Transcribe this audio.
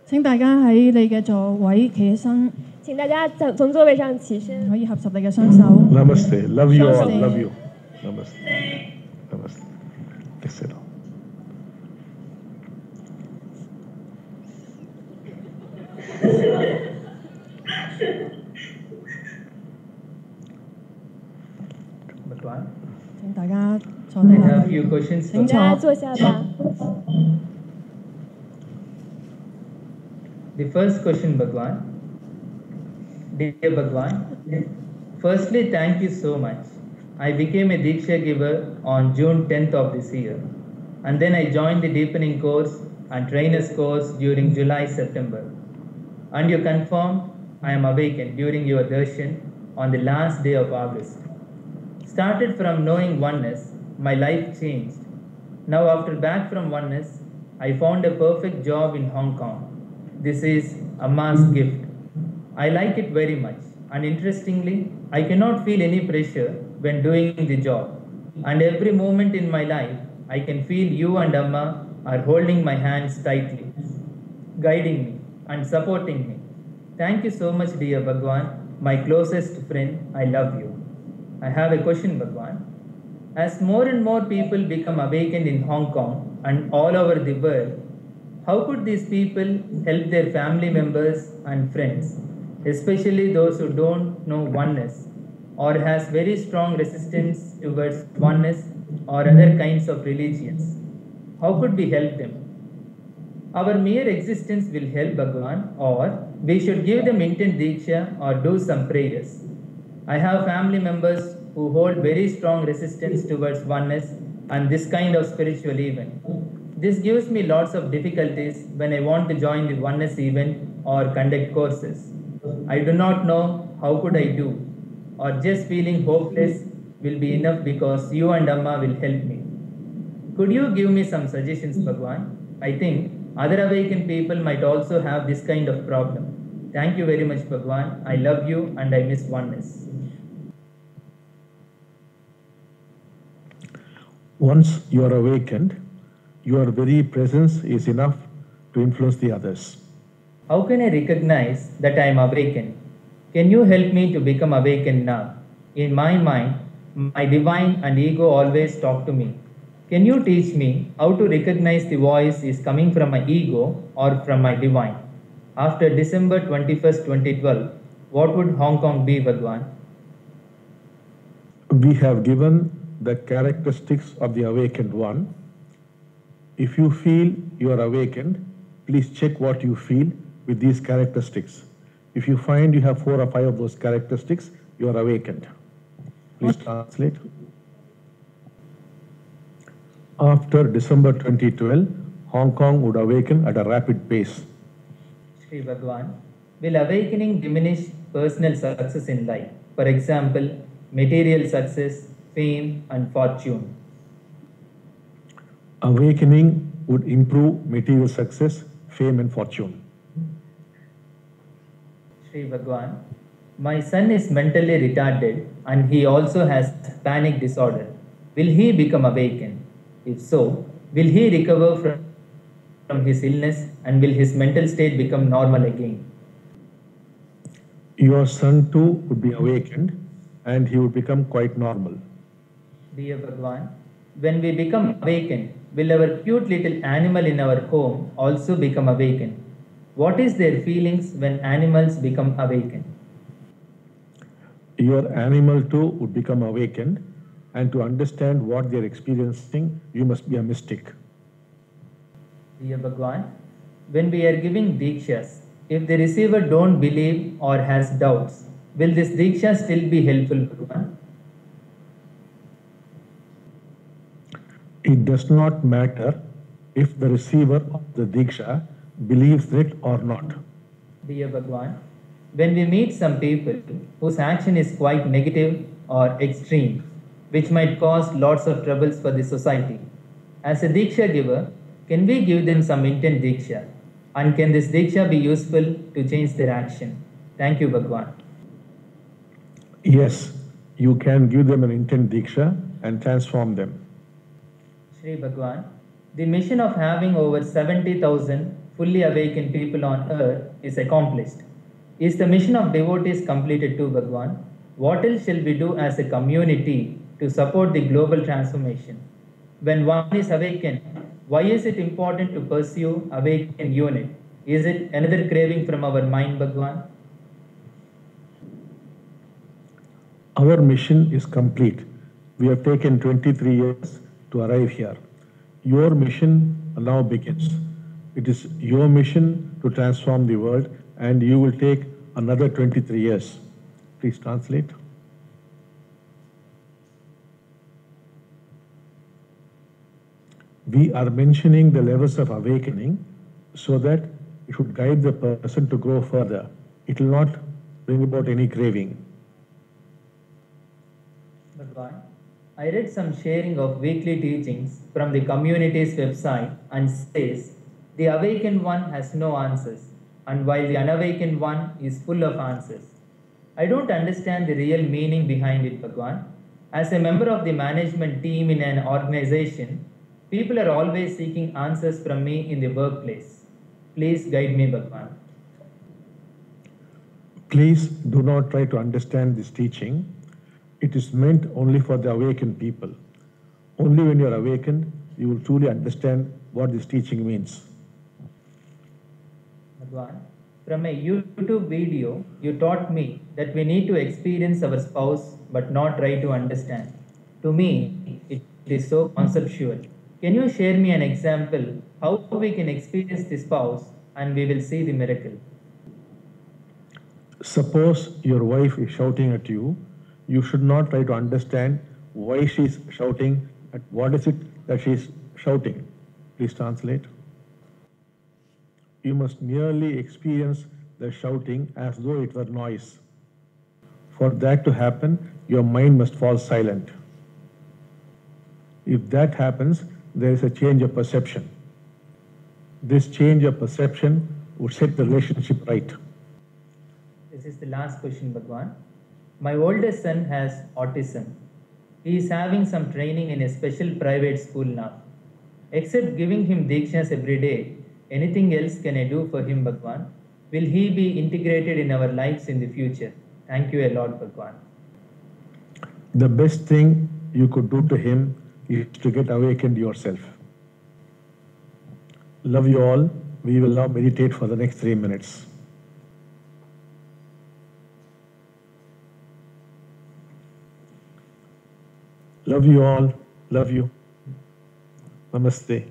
請大家喺你嘅座位企起身，請大家從座位上起身，可以合十你嘅雙手。Namaste. Love you all. Namaste. Love you. Namaste. Namaste. Please sit down. Bhagavan, 請大家坐低 I 啦 have。few questions. 請大家坐。坐下吧。 The first question, Bhagavan. Dear Bhagavan, firstly, thank you so much. I became a Diksha giver on June 10th of this year, and then I joined the deepening course and trainer's course during July-September. And you confirmed I am awakened during your darshan on the last day of August. Started from knowing oneness, my life changed. Now after back from oneness, I found a perfect job in Hong Kong. This is Amma's gift. I like it very much, and interestingly, I cannot feel any pressure when doing the job. And every moment in my life, I can feel you and Amma are holding my hands tightly, guiding me and supporting me. Thank you so much, dear Bhagavan, my closest friend. I love you. I have a question, Bhagavan. As more and more people become awakened in Hong Kong and all over the world, how could these people help their family members and friends, especially those who don't know oneness or has very strong resistance towards oneness or other kinds of religions? How could we help them? Our mere existence will help, Bhagavan, or we should give them intent diksha or do some prayers. I have family members who hold very strong resistance towards oneness and this kind of spiritual event. This gives me lots of difficulties when I want to join the oneness event or conduct courses. I do not know how could I do, or just feeling hopeless will be enough because you and Amma will help me. Could you give me some suggestions, Bhagavan? I think other awakened people might also have this kind of problem. Thank you very much, Bhagavan. I love you and I miss oneness. Once you are awakened, your very presence is enough to influence the others. How can I recognize that I am awakened? Can you help me to become awakened now? In my mind, my divine and ego always talk to me. Can you teach me how to recognize the voice is coming from my ego or from my divine? After December 21st, 2012, what would Hong Kong be, Bhagavan? We have given the characteristics of the awakened one. If you feel you are awakened, please check what you feel with these characteristics. If you find you have 4 or 5 of those characteristics, you are awakened. Please translate. After December 2012, Hong Kong would awaken at a rapid pace. Shri Bhagavan, will awakening diminish personal success in life? For example, material success, fame and fortune. Awakening would improve material success, fame and fortune. Shri Bhagavan, my son is mentally retarded and he also has panic disorder. Will he become awakened? If so, will he recover from his illness and will his mental state become normal again? Your son too would be awakened and he would become quite normal. Dear Bhagavan, when we become awakened, will our cute little animal in our home also become awakened? What is their feelings when animals become awakened? Your animal too would become awakened, and to understand what they are experiencing, you must be a mystic. Dear Bhagavan, when we are giving Dikshas, if the receiver don't believe or has doubts, will this Diksha still be helpful, Bhagavan? It does not matter if the receiver of the Diksha believes it or not. Dear Bhagavan, when we meet some people whose action is quite negative or extreme, which might cause lots of troubles for the society, as a Diksha giver, can we give them some intent Diksha? And can this Diksha be useful to change their action? Thank you, Bhagavan. Yes, you can give them an intent Diksha and transform them. Shri Bhagavan, the mission of having over 70,000 fully awakened people on earth is accomplished. Is the mission of devotees completed too, Bhagavan? What else shall we do as a community to support the global transformation? When one is awakened, why is it important to pursue awakened unit? Is it another craving from our mind, Bhagavan? Our mission is complete. We have taken 23 years to arrive here. Your mission now begins. It is your mission to transform the world, and you will take another 23 years. Please translate. We are mentioning the levels of awakening so that it should guide the person to grow further. It will not bring about any craving. Bhagavan, I read some sharing of weekly teachings from the community's website and says the awakened one has no answers, and while the unawakened one is full of answers. I don't understand the real meaning behind it, Bhagavan. As a member of the management team in an organization, people are always seeking answers from me in the workplace. Please guide me, Bhagavan. Please do not try to understand this teaching. It is meant only for the awakened people. Only when you are awakened, you will truly understand what this teaching means. Bhagavan, from a YouTube video, you taught me that we need to experience our spouse but not try to understand. To me, it is so conceptual. Can you share me an example how we can experience the spouse and we will see the miracle? Suppose your wife is shouting at you. You should not try to understand why she is shouting and what is it that she is shouting. Please translate. You must merely experience the shouting as though it were noise. For that to happen, your mind must fall silent. If that happens, there is a change of perception. This change of perception would set the relationship right. This is the last question, Bhagavan. My oldest son has autism. He is having some training in a special private school now. Except giving him Dikshas every day, anything else can I do for him, Bhagavan? Will he be integrated in our lives in the future? Thank you a lot, Bhagavan. The best thing you could do to him is to get awakened yourself. Love you all. We will now meditate for the next 3 minutes. Love you all. Love you. Namaste.